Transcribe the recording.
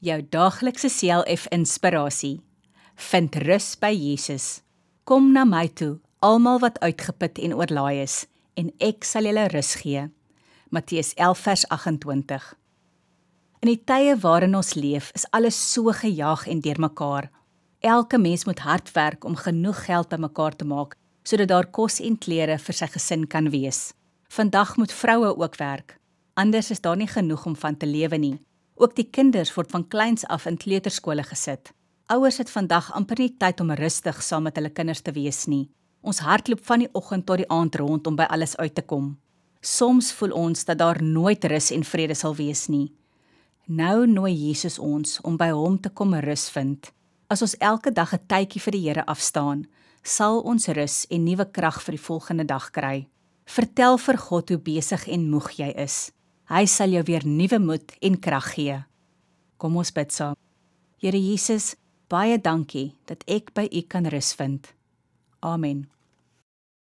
Jou daaglikse CLF inspirasie. Vind rus by Jesus. Kom na my toe, almal wat uitgeput en oorlaai is, en ek sal julle rus gee. Matteus 11 vers 28. In die tye waarin ons leef, is alles so gejaag en deurmekaar. Elke mens moet hard werk om genoeg geld bymekaar te maak, sodat daar kos en klere vir sy gesin kan wees. Vandag moet vroue ook werk. Anders is daar nie genoeg om van te lewe nie. Ook die kinders word van kleins af in kleuterskole gesit. Ouers het vandag amper nie tyd om rustig saam met hulle kinders te wees nie. Ons hardloop van die oggend tot die aand rond om by alles uit te kom. Soms voel ons dat daar nooit rus en vrede sal wees nie. Nou nooi Jesus ons om by hom te kom rus vind. As ons elke dag 'n tydjie vir die Here afstaan, sal ons rus en nuwe krag vir die volgende dag kry. Vertel vir God hoe besig en moeg jy is. Hy sal jou weer nuwe moed en krag gee. Kom ons bid saam. Here Jesus, baie dankie dat ek by U kan rus vind. Amen.